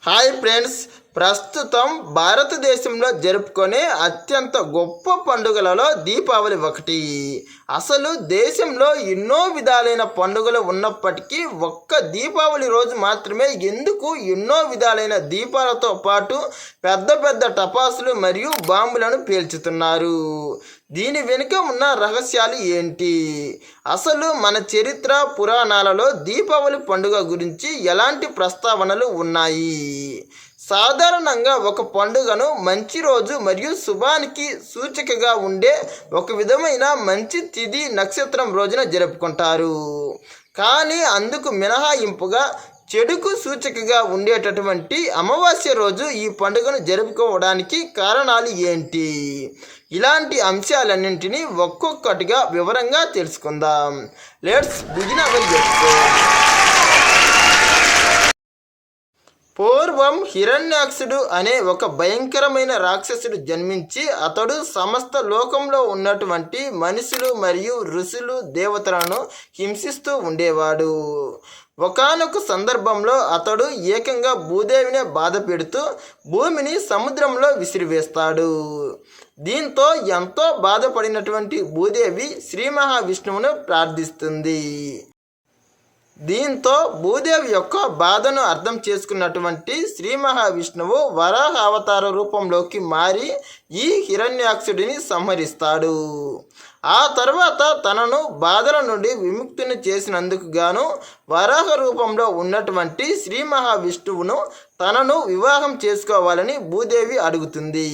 Hi friends, ప్రస్తుతం భారతదేశంలో జరుపుకునే అత్యంత గొప్ప పండుగలలో దీపావళి ఒకటి. అసలు దేశంలో ఎన్నో విధాలైన పండుగలు ఉన్నప్పటికీ ఒక్క దీపావళి రోజు మాత్రమే ఎందుకు ఎన్నో విధాలైన దీపాలతో పాటు పెద్ద పెద్ద టపాసులు మరియు బాంబులను పేల్చుతున్నారు? దీని వెనుక ఉన్న రహస్యాలు ఏంటి? అసలు మన చరిత్ర పురాణాలలో దీపావళి పండుగ గురించి ఎలాంటి ప్రస్తావనలు ఉన్నాయి? సాధారణంగా ఒక పండుగను మంచి రోజు మరియు శుభానికి సూచికగా ఉండే ఒక విధమైన మంచి తిథి నక్షత్రం రోజున జరుపుకుంటారు. కానీ అందుకు మినహాయింపుగా చెడుకు సూచికగా ఉండేటటువంటి అమావాస్య రోజు ఈ పండుగను జరుపుకోవడానికి కారణాలు ఏంటి? ఇలాంటి అంశాలన్నింటినీ ఒక్కొక్కటిగా వివరంగా తెలుసుకుందాం. Let's begin our episode. పూర్వం హిరణ్యాక్షుడు అనే ఒక భయంకరమైన రాక్షసుడు జన్మించి అతడు సమస్త లోకంలో ఉన్నటువంటి మనుషులు మరియు ఋషులు దేవతలను హింసిస్తూ ఉండేవాడు. ఒకానొక సందర్భంలో అతడు ఏకంగా భూదేవిని బాధ పెడుతూ భూమిని సముద్రంలో విసిరివేస్తాడు. దీంతో ఎంతో బాధపడినటువంటి భూదేవి శ్రీ మహావిష్ణువును ప్రార్థిస్తుంది. దీంతో భూదేవి యొక్క బాధను అర్థం చేసుకున్నటువంటి శ్రీ మహావిష్ణువు వరాహ అవతార రూపంలోకి మారి ఈ హిరణ్యాక్షుడిని సంహరిస్తాడు. ఆ తర్వాత తనను బాధల నుండి విముక్తిని చేసినందుకు గాను వరాహ రూపంలో ఉన్నటువంటి శ్రీ మహావిష్ణువును తనను వివాహం చేసుకోవాలని భూదేవి అడుగుతుంది.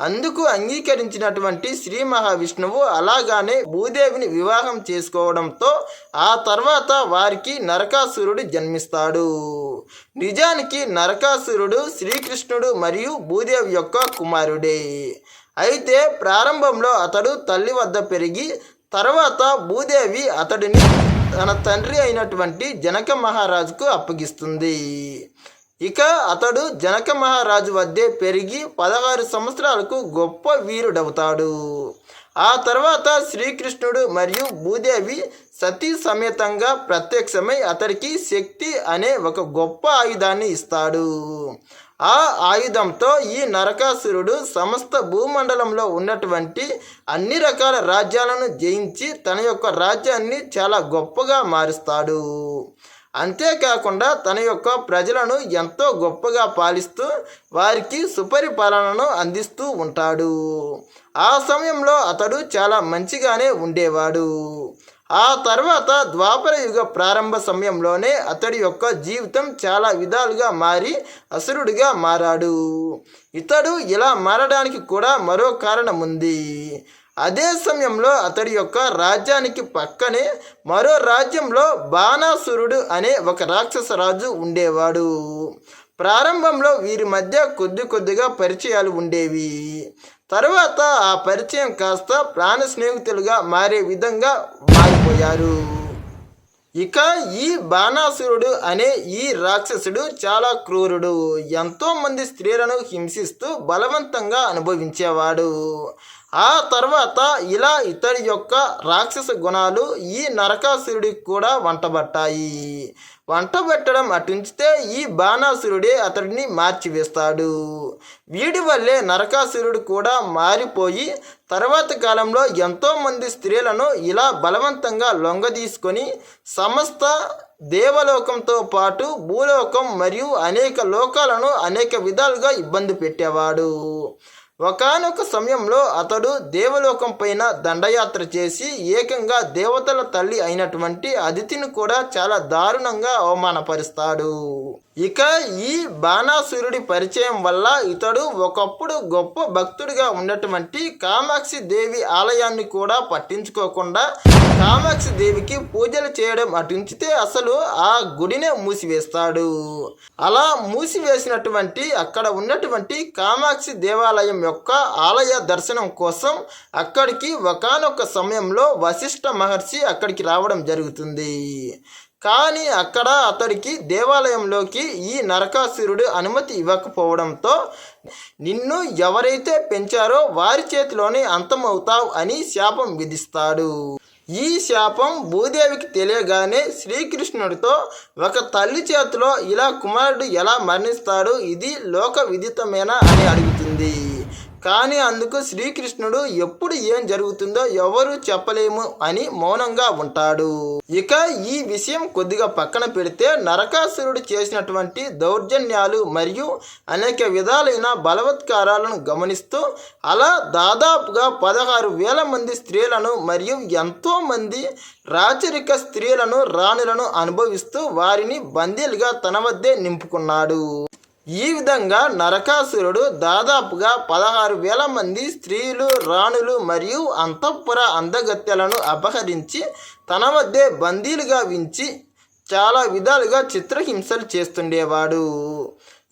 అందుకు అంగీకరించినటువంటి శ్రీ మహావిష్ణువు అలాగానే భూదేవిని వివాహం చేసుకోవడంతో ఆ తర్వాత వారికి నరకాసురుడు జన్మిస్తాడు. నిజానికి నరకాసురుడు శ్రీకృష్ణుడు మరియు భూదేవి యొక్క కుమారుడే. అయితే ప్రారంభంలో అతడు తల్లి వద్ద పెరిగి తర్వాత భూదేవి అతడిని తన తండ్రి అయినటువంటి జనక మహారాజుకు అప్పగిస్తుంది. ఇక అతడు జనక మహారాజు వద్దే పెరిగి 16 సంవత్సరాలకు గొప్ప వీరుడవుతాడు. ఆ తర్వాత శ్రీకృష్ణుడు మరియు భూదేవి సతీ సమేతంగా ప్రత్యక్షమై అతడికి శక్తి అనే ఒక గొప్ప ఆయుధాన్ని ఇస్తాడు. ఆ ఆయుధంతో ఈ నరకాసురుడు సమస్త భూమండలంలో ఉన్నటువంటి అన్ని రకాల రాజ్యాలను జయించి తన యొక్క రాజ్యాన్ని చాలా గొప్పగా మారుస్తాడు. అంతేకాకుండా తన యొక్క ప్రజలను ఎంతో గొప్పగా పాలిస్తూ వారికి సుపరిపాలనను అందిస్తూ ఉంటాడు. ఆ సమయంలో అతడు చాలా మంచిగానే ఉండేవాడు. ఆ తర్వాత ద్వాపర యుగ ప్రారంభ సమయంలోనే అతడి యొక్క జీవితం చాలా విధాలుగా మారి అసురుడిగా మారాడు. ఇతడు ఇలా మారడానికి కూడా మరో కారణం ఉంది. అదే సమయంలో అతడి యొక్క రాజ్యానికి పక్కనే మరో రాజ్యంలో బాణాసురుడు అనే ఒక రాక్షస రాజు ఉండేవాడు. ప్రారంభంలో వీరి మధ్య కొద్దిగా పరిచయాలు ఉండేవి. తర్వాత ఆ పరిచయం కాస్త ప్రాణ స్నేహితులుగా మారే విధంగా మారిపోయారు. ఇక ఈ బాణాసురుడు అనే ఈ రాక్షసుడు చాలా క్రూరుడు. ఎంతో మంది స్త్రీలను హింసిస్తూ బలవంతంగా అనుభవించేవాడు. ఆ తర్వాత ఇలా ఇతడి యొక్క రాక్షస గుణాలు ఈ నరకాసురుడికి కూడా వంటబట్టాయి. వంటబెట్టడం అటుంచితే ఈ బాణాసురుడే అతడిని మార్చివేస్తాడు. వీడి వల్లే నరకాసురుడు కూడా మారిపోయి తర్వాత కాలంలో ఎంతోమంది స్త్రీలను ఇలా బలవంతంగా లొంగదీసుకొని సమస్త దేవలోకంతో పాటు భూలోకం మరియు అనేక లోకాలను అనేక విధాలుగా ఇబ్బంది పెట్టేవాడు. ఒకానొక సమయంలో అతడు దేవలోకం పైన దండయాత్ర చేసి ఏకంగా దేవతల తల్లి అయినటువంటి అదితిని కూడా చాలా దారుణంగా అవమానపరుస్తాడు. ఇక ఈ బాణాసురుడి పరిచయం వల్ల ఇతడు ఒకప్పుడు గొప్ప భక్తుడిగా ఉన్నటువంటి కామాక్షి దేవి ఆలయాన్ని కూడా పట్టించుకోకుండా కామాక్షి దేవికి పూజలు చేయడం అటుంచితే అసలు ఆ గుడినే మూసివేస్తాడు. అలా మూసివేసినటువంటి అక్కడ ఉన్నటువంటి కామాక్షి దేవాలయం యొక్క ఆలయ దర్శనం కోసం అక్కడికి ఒకానొక సమయంలో వశిష్ఠ మహర్షి అక్కడికి రావడం జరుగుతుంది. కానీ అక్కడ అతడికి దేవాలయంలోకి ఈ నరకాసురుడు అనుమతి ఇవ్వకపోవడంతో నిన్ను ఎవరైతే పెంచారో వారి చేతిలోనే అంతమవుతావు అని శాపం విధిస్తాడు. ఈ శాపం భూదేవికి తెలియగానే శ్రీకృష్ణుడితో ఒక తల్లి చేతిలో ఇలా కుమారుడు ఎలా మరణిస్తాడు, ఇది లోక విదితమేనా అని అడుగుతుంది. కానీ అందుకు శ్రీకృష్ణుడు ఎప్పుడు ఏం జరుగుతుందో ఎవరు చెప్పలేము అని మౌనంగా ఉంటాడు. ఇక ఈ విషయం కొద్దిగా పక్కన పెడితే నరకాసురుడు చేసినటువంటి దౌర్జన్యాలు మరియు అనేక విధాలైన బలవత్కారాలను గమనిస్తూ అలా దాదాపుగా 16,000 మంది స్త్రీలను మరియు ఎంతో మంది రాచరిక స్త్రీలను రాణులను అనుభవిస్తూ వారిని బందీలుగా తన వద్దే నింపుకున్నాడు. ఈ విధంగా నరకాసురుడు దాదాపుగా 16,000 మంది స్త్రీలు, రాణులు మరియు అంతఃపుర అందగత్తెలను అపహరించి తన వద్దే బందీలుగా వించి చాలా విధాలుగా చిత్రహింసలు చేస్తుండేవాడు.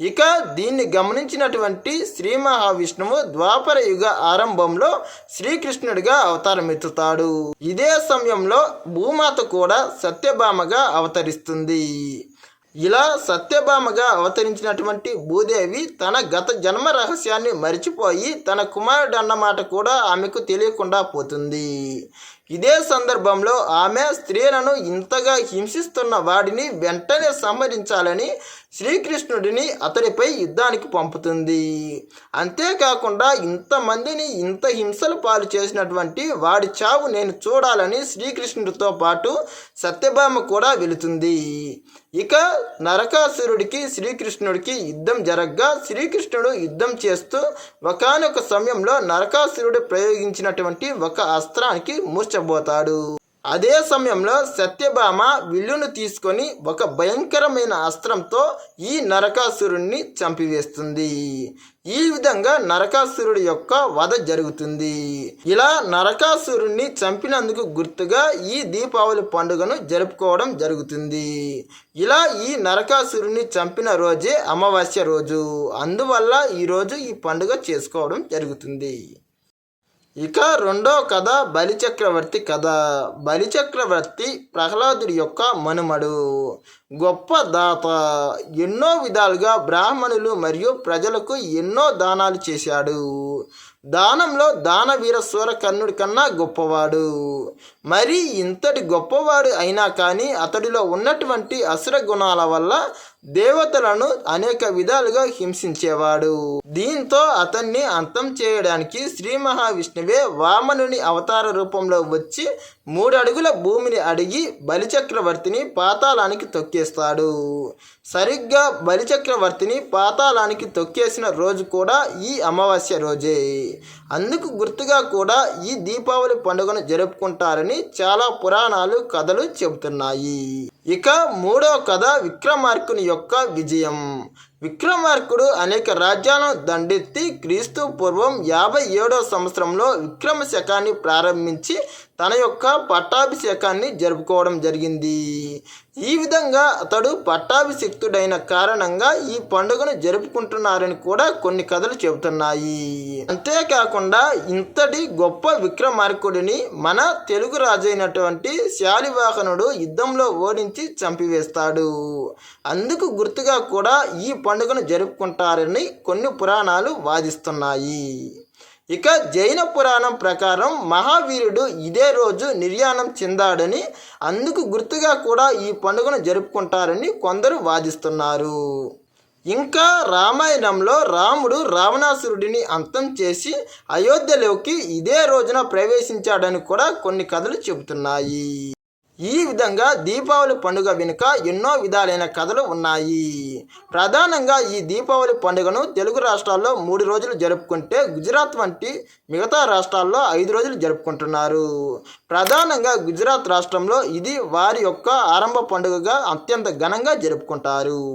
ఇక దీన్ని గమనించినటువంటి శ్రీ మహావిష్ణువు ద్వాపర యుగ ఆరంభంలో శ్రీకృష్ణుడిగా అవతారమెత్తుతాడు. ఇదే సమయంలో భూమాత కూడా సత్యభామగా అవతరిస్తుంది. ఇలా సత్యభామగా అవతరించినటువంటి భూదేవి తన గత జన్మ రహస్యాన్ని మరిచిపోయి తన కుమారుడు అన్నమాట కూడా ఆమెకు తెలియకుండా పోతుంది. ఇదే సందర్భంలో ఆమె స్త్రీలను ఇంతగా హింసిస్తున్న వాడిని వెంటనే సంహరించాలని శ్రీకృష్ణుడిని అతడిపై యుద్ధానికి పంపుతుంది. అంతేకాకుండా ఇంతమందిని ఇంత హింసలు పాలు చేసినటువంటి వాడి చావు నేను చూడాలని శ్రీకృష్ణుడితో పాటు సత్యభామ కూడా వెళుతుంది. ఇక నరకాసురుడికి శ్రీకృష్ణుడికి యుద్ధం జరగగా శ్రీకృష్ణుడు యుద్ధం చేస్తూ ఒకానొక సమయంలో నరకాసురుడు ప్రయోగించినటువంటి ఒక అస్త్రానికి మూర్ఛపోతాడు. అదే సమయంలో సత్యభామ విల్లును తీసుకొని ఒక భయంకరమైన అస్త్రంతో ఈ నరకాసురుణ్ణి చంపివేస్తుంది. ఈ విధంగా నరకాసురుడి యొక్క వధ జరుగుతుంది. ఇలా నరకాసురుణ్ణి చంపినందుకు గుర్తుగా ఈ దీపావళి పండుగను జరుపుకోవడం జరుగుతుంది. ఇలా ఈ నరకాసురుణ్ణి చంపిన రోజే అమావాస్య రోజు. అందువల్ల ఈరోజు ఈ పండుగ చేసుకోవడం జరుగుతుంది. ఇక రెండో కథ బలిచక్రవర్తి కథ. బలిచక్రవర్తి ప్రహ్లాదుడి యొక్క మనుమడు, గొప్ప దాత. ఎన్నో విధాలుగా బ్రాహ్మణులు మరియు ప్రజలకు ఎన్నో దానాలు చేశాడు. దానంలో దానవీర సూరకర్ణుడి కన్నా గొప్పవాడు. మరి ఇంతటి గొప్పవాడు అయినా కానీ అతడిలో ఉన్నటువంటి అసుర గుణాల వల్ల దేవతలను అనేక విధాలుగా హింసించేవాడు. దీంతో అతన్ని అంతం చేయడానికి శ్రీ మహావిష్ణువే వామనుని అవతార రూపంలో వచ్చి 3 అడుగుల భూమిని అడిగి బలిచక్రవర్తిని పాతాళానికి తొక్కేస్తాడు. సరిగ్గా బలిచక్రవర్తిని పాతాళానికి తొక్కేసిన రోజు కూడా ఈ అమావాస్య రోజే. అందుకు గుర్తుగా కూడా ఈ దీపావళి పండుగను జరుపుకుంటారని చాలా పురాణాలు, కథలు చెబుతున్నాయి. ఇక మూడో కథ విక్రమార్కుని యొక్క విజయం. విక్రమార్కుడు అనేక రాజ్యాలను దండెత్తి క్రీస్తు పూర్వం 57వ సంవత్సరంలో విక్రమ శకాన్ని ప్రారంభించి తన యొక్క పట్టాభిషేకాన్ని జరుపుకోవడం జరిగింది. ఈ విధంగా అతడు పట్టాభిషిక్తుడైన కారణంగా ఈ పండుగను జరుపుకుంటున్నారని కూడా కొన్ని కథలు చెబుతున్నాయి. అంతేకాకుండా ఇంతటి గొప్ప విక్రమార్కుడిని మన తెలుగు రాజైనటువంటి శాలివాహనుడు యుద్ధంలో ఓడించి చంపివేస్తాడు. అందుకు గుర్తుగా కూడా ఈ పండుగను జరుపుకుంటారని కొన్ని పురాణాలు వాదిస్తున్నాయి. ఇక జైన పురాణం ప్రకారం మహావీరుడు ఇదే రోజు నిర్యాణం చెందాడని, అందుకు గుర్తుగా కూడా ఈ పండుగను జరుపుకుంటారని కొందరు వాదిస్తున్నారు. ఇంకా రామాయణంలో రాముడు రావణాసురుడిని అంతం చేసి అయోధ్యలోకి ఇదే రోజున ప్రవేశించాడని కూడా కొన్ని కథలు చెబుతున్నాయి. ఈ విధంగా దీపావళి పండుగ వెనుక ఎన్నో విధాలైన కథలు ఉన్నాయి. ప్రధానంగా ఈ దీపావళి పండుగను తెలుగు రాష్ట్రాల్లో 3 రోజులు జరుపుకుంటే గుజరాత్ వంటి మిగతా రాష్ట్రాల్లో 5 రోజులు జరుపుకుంటున్నారు. ప్రధానంగా గుజరాత్ రాష్ట్రంలో ఇది వారి యొక్క ఆరంభ పండుగగా అత్యంత ఘనంగా జరుపుకుంటారు.